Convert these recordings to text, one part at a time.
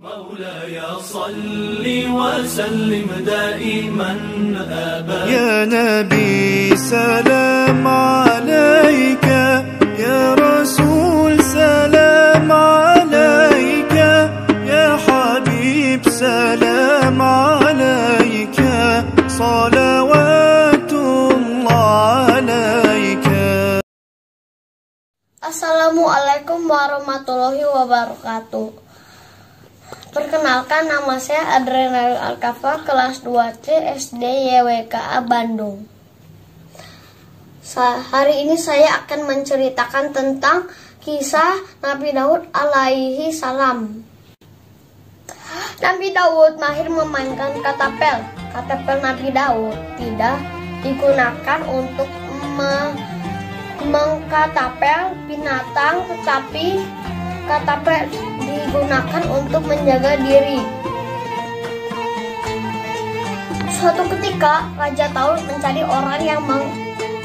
مولاي صل وسلم دائما أبدا يا نبي سلام عليك، يا رسول سلام عليك، يا حبيب سلام عليك، صلوات الله عليك. Assalamualaikum warahmatullahi wabarakatuh. Perkenalkan, nama saya Adrenalin Alkafa, kelas 2C SD YWKA Bandung. Hari ini saya akan menceritakan tentang kisah Nabi Daud alaihi salam. Nabi Daud mahir memainkan katapel. Katapel Nabi Daud tidak digunakan untuk mengkatapel binatang, tetapi katapel digunakan untuk menjaga diri. Suatu ketika Raja Daud mencari orang yang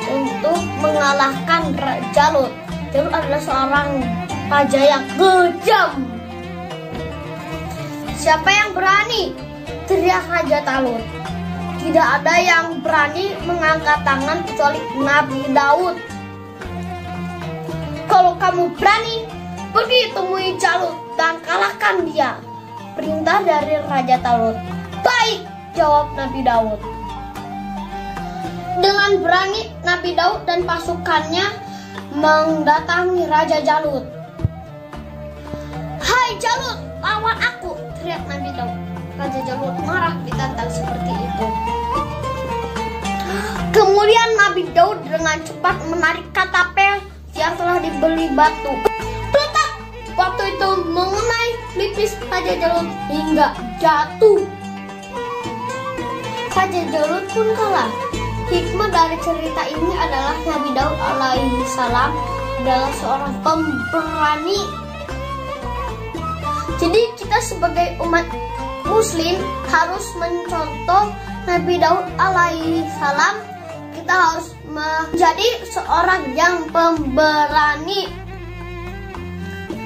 untuk mengalahkan Jalut. Jalut adalah seorang raja yang kejam. Siapa yang berani? Teriak Raja Daud. Tidak ada yang berani mengangkat tangan kecuali Nabi Daud. Kalau kamu berani, pergi temui Jalut dan kalahkan dia. Perintah dari Raja Daud. Baik, jawab Nabi Daud. Dengan berani, Nabi Daud dan pasukannya mendatangi Raja Jalut. Hai Jalut, lawan aku, teriak Nabi Daud. Raja Jalut marah ditantang seperti itu. Kemudian Nabi Daud dengan cepat menarik katapel yang telah dibeli batu. Peletak! Waktu itu mengenai pelipis Raja Jalut hingga jatuh. Raja Jalut pun kalah. Hikmah dari cerita ini adalah Nabi Daud alaihi salam adalah seorang pemberani. Jadi kita sebagai umat muslim harus mencontoh Nabi Daud alaihi salam. Kita harus menjadi seorang yang pemberani.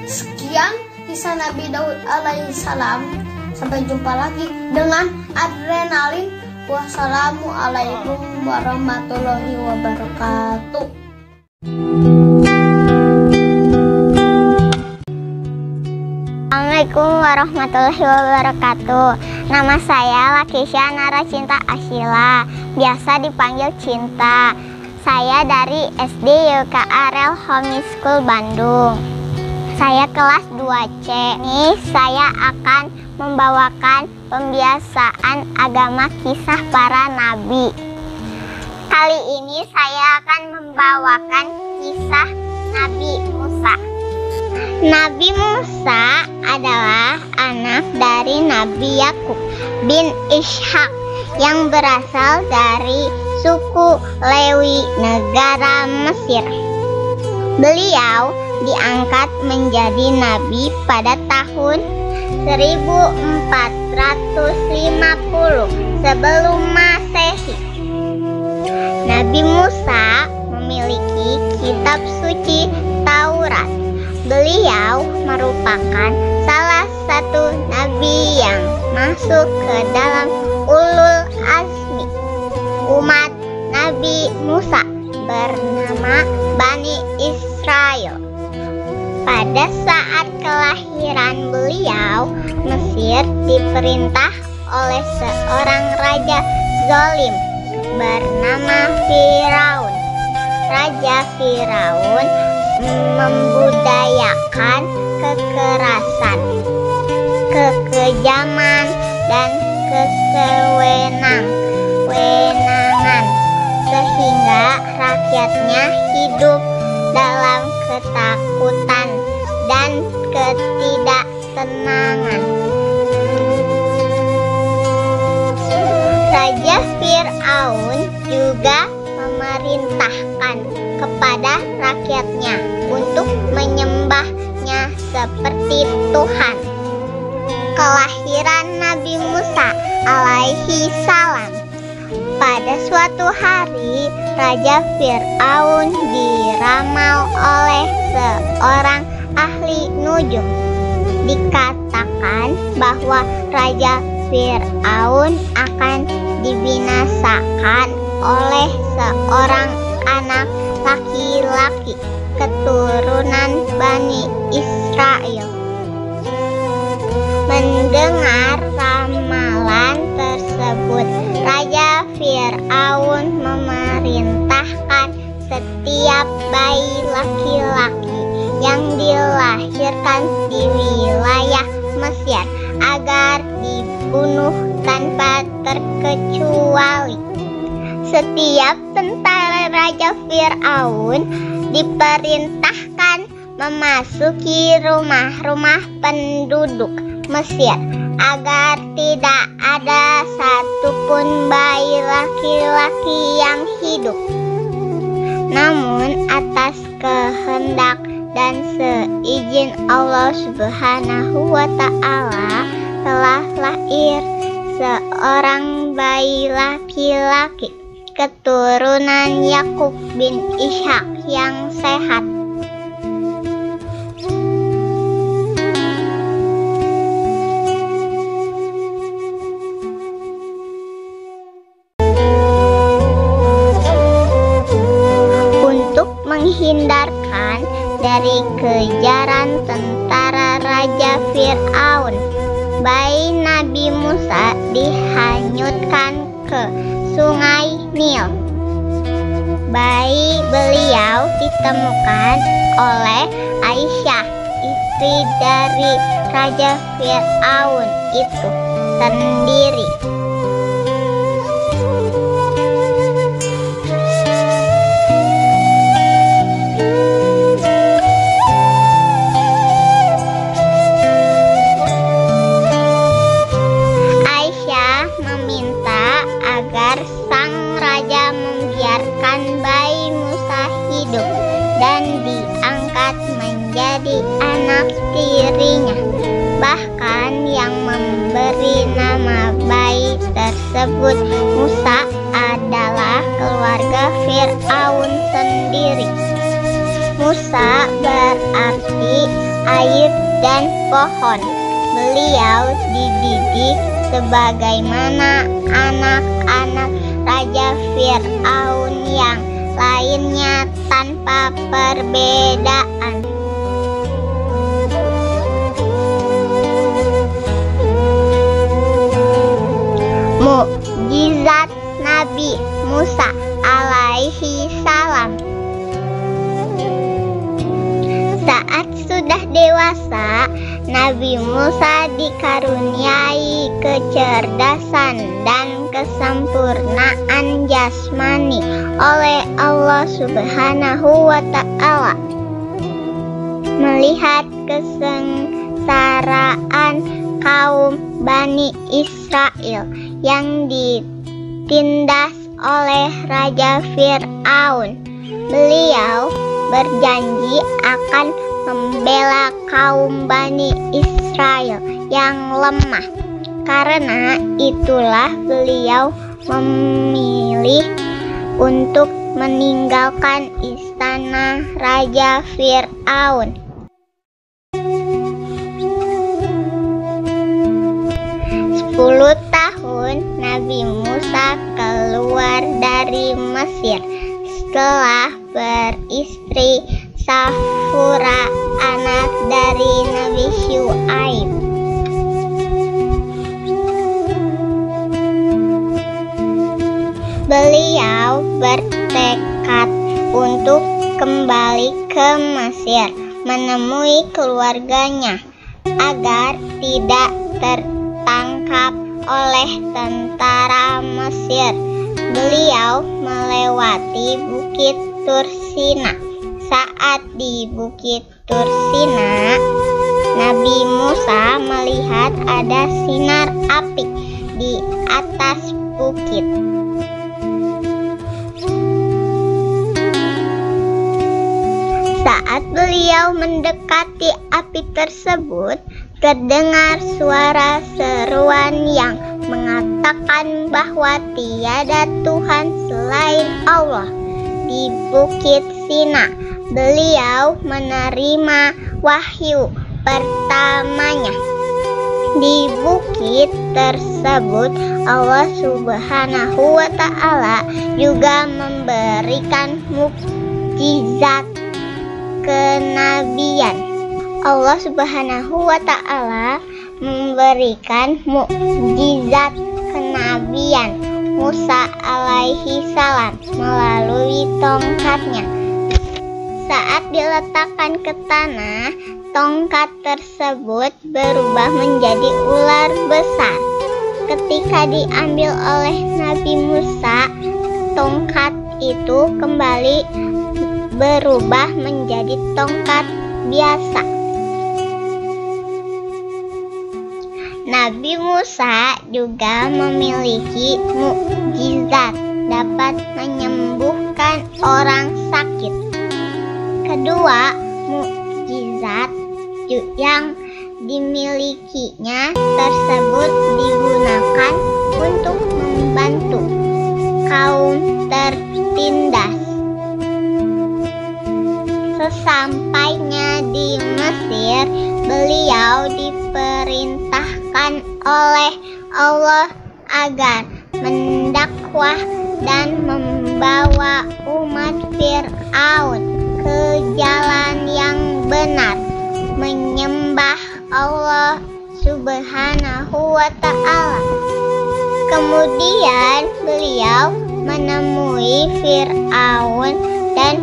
Sekian kisah Nabi Daud alaihi salam. Sampai jumpa lagi dengan Adrenalin. Wassalamualaikum warahmatullahi wabarakatuh. Assalamualaikum warahmatullahi wabarakatuh. Nama saya Lakisha Naracinta Asyila, biasa dipanggil Cinta. Saya dari SD YWKA Rel Home School Bandung. Saya kelas 2C. Ini saya akan membawakan pembiasaan agama kisah para nabi. Kali ini saya akan membawakan kisah Nabi Musa. Nabi Musa adalah anak dari Nabi Yakub bin Ishak yang berasal dari suku Lewi negara Mesir. Beliau diangkat menjadi nabi pada tahun 1450 sebelum Masehi. Nabi Musa memiliki kitab suci Taurat. Beliau merupakan salah satu nabi yang masuk ke dalam ulul azmi umat Nabi Musa bernama Bani Israel. Pada saat kelahiran beliau, Mesir diperintah oleh seorang raja zalim bernama Firaun. Raja Firaun membudayakan kekerasan, kekejaman, dan kesewenang-wenangan sehingga rakyatnya hidup dalam ketakutan dan ketidaktenangan. Raja Firaun juga memerintahkan kepada rakyatnya untuk menyembahnya seperti Tuhan. Kelahiran Nabi Musa alaihi salam. Pada suatu hari, Raja Firaun diramal oleh seorang ahli nujum. Dikatakan bahwa bahwa Raja Fir'aun akan dibinasakan oleh seorang anak laki-laki keturunan Bani Israel. Mendengar ramalan tersebut, Raja Fir'aun memerintahkan setiap bayi laki-laki yang dilahirkan di wilayah Mesir agar dibunuh tanpa terkecuali. Setiap tentara Raja Fir'aun diperintahkan memasuki rumah-rumah penduduk Mesir agar tidak ada satupun bayi laki-laki yang hidup. Namun atas kehendak dan seizin Allah Subhanahu wa Ta'ala telah lahir seorang bayi laki-laki keturunan Yakub bin Ishak yang sehat. Menghindarkan dari kejaran tentara Raja Fir'aun, bayi Nabi Musa dihanyutkan ke Sungai Nil. Bayi beliau ditemukan oleh Aisyah, istri dari Raja Fir'aun itu sendiri. Bayi Musa hidup dan diangkat menjadi anak tirinya. Bahkan yang memberi nama bayi tersebut Musa adalah keluarga Fir'aun sendiri. Musa berarti air dan pohon. Beliau dididik sebagaimana anak-anak Raja Fir'aun yang lainnya tanpa perbedaan. Mukjizat Nabi Musa alaihi salam. Saat sudah dewasa, Nabi Musa dikaruniai kecerdasan dan kesempurnaan jasmani oleh Allah Subhanahu wa Ta'ala. Melihat kesengsaraan kaum Bani Israel yang ditindas oleh Raja Fir'aun, beliau berjanji akan membela kaum Bani Israel yang lemah. Karena itulah beliau memilih untuk meninggalkan istana Raja Fir'aun. 10 tahun Nabi Musa keluar dari Mesir setelah beristri Safura, anak dari Nabi Syuaib. Beliau bertekad untuk kembali ke Mesir menemui keluarganya agar tidak tertangkap oleh tentara Mesir. Beliau melewati Bukit Tursina. Saat di Bukit Tursina, Nabi Musa melihat ada sinar api di atas bukit. Saat beliau mendekati api tersebut, terdengar suara seruan yang mengatakan bahwa tiada Tuhan selain Allah. Di Bukit Sina, beliau menerima wahyu pertamanya. Di bukit tersebut Allah Subhanahu wa Ta'ala juga memberikan mukjizat kenabian. Allah Subhanahu wa Ta'ala memberikan mukjizat kenabian Musa alaihi salam melalui tongkatnya. Saat diletakkan ke tanah, tongkat tersebut berubah menjadi ular besar. Ketika diambil oleh Nabi Musa, tongkat itu kembali berubah menjadi tongkat biasa. Nabi Musa juga memiliki mukjizat dapat menyembuhkan orang sakit. Kedua mukjizat yang dimilikinya tersebut digunakan untuk membantu kaum tertindas. Sesampainya di Mesir, beliau diperintahkan oleh Allah agar mendakwah dan membawa umat Fir'aun ke jalan yang benar, menyembah Allah Subhanahu wa Ta'ala. Kemudian beliau menemui Fir'aun dan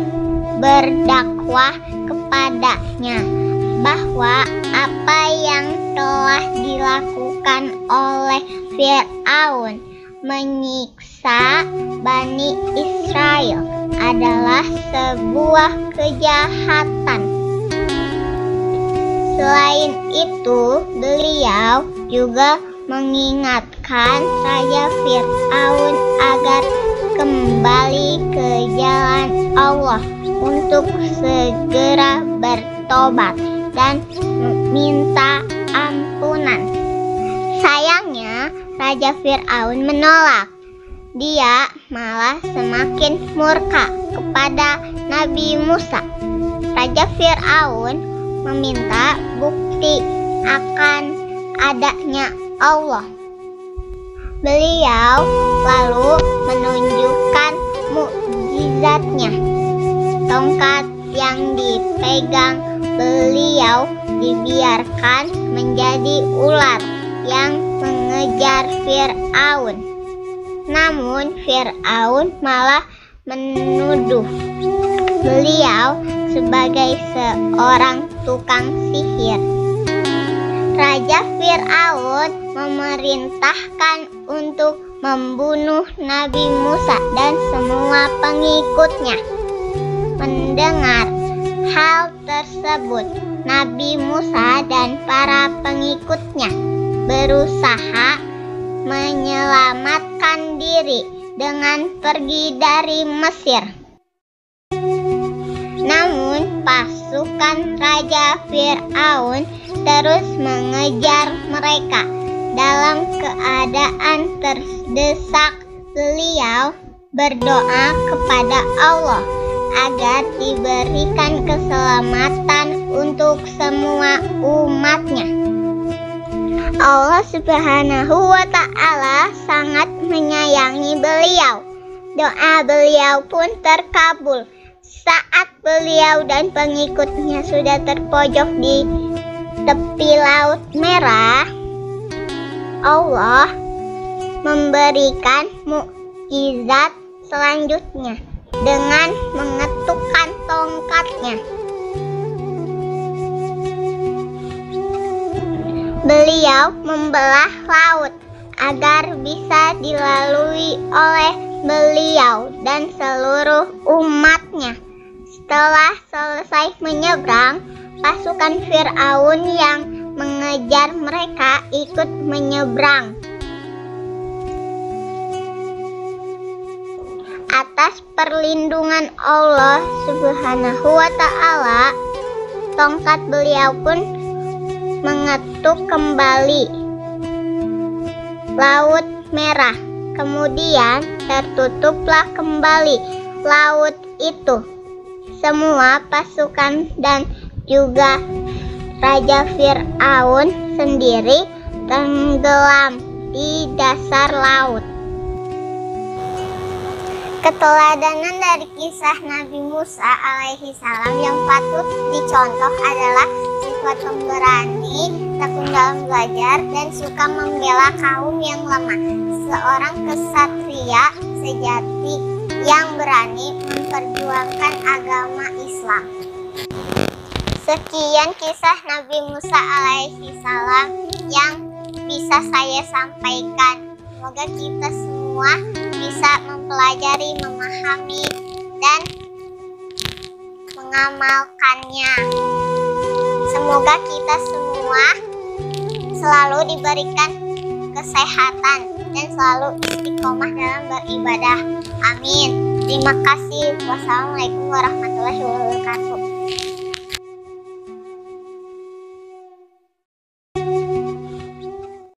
berdakwah kepadanya bahwa apa yang telah dilakukan oleh Fir'aun menyiksa Bani Israel adalah sebuah kejahatan. Selain itu, beliau juga mengingatkan Raja Fir'aun agar kembali ke jalan Allah untuk segera bertobat dan meminta ampunan. Sayangnya, Raja Fir'aun menolak. Dia malah semakin murka kepada Nabi Musa. Raja Fir'aun meminta bukti akan adanya Allah. Beliau lalu menunjukkan mukjizatnya. Tongkat yang dipegang beliau dibiarkan menjadi ular yang mengejar Fir'aun. Namun Fir'aun malah menuduh beliau sebagai seorang tukang sihir. Raja Fir'aun memerintahkan untuk membunuh Nabi Musa dan semua pengikutnya. Mendengar hal tersebut, Nabi Musa dan para pengikutnya berusaha menyelamatkan diri dengan pergi dari Mesir. Namun pasukan Raja Fir'aun terus mengejar mereka. Dalam keadaan terdesak, beliau berdoa kepada Allah agar diberikan keselamatan untuk semua umatnya. Allah Subhanahu wa Ta'ala sangat menyayangi beliau. Doa beliau pun terkabul. Saat beliau dan pengikutnya sudah terpojok di tepi Laut Merah, Allah memberikan mukjizat selanjutnya dengan mengetukkan tongkatnya. Beliau membelah laut agar bisa dilalui oleh beliau dan seluruh umatnya. Setelah selesai menyeberang, pasukan Fir'aun yang mengejar mereka ikut menyeberang. Atas perlindungan Allah Subhanahu wa Ta'ala, tongkat beliau pun mengetuk kembali Laut Merah. Kemudian tertutuplah kembali laut itu. Semua pasukan dan juga Raja Fir'aun sendiri tenggelam di dasar laut. Keteladanan dari kisah Nabi Musa alaihi salam yang patut dicontoh adalah sifat pemberani, tekun dalam belajar, dan suka membela kaum yang lemah. Seorang kesatria sejati yang berani memperjuangkan agama Islam. Sekian kisah Nabi Musa alaihi salam yang bisa saya sampaikan. Semoga kita semua bisa mempelajari, memahami, dan mengamalkannya. Semoga kita semua selalu diberikan kesehatan dan selalu istiqomah dalam beribadah. Amin. Terima kasih. Wassalamualaikum warahmatullahi wabarakatuh.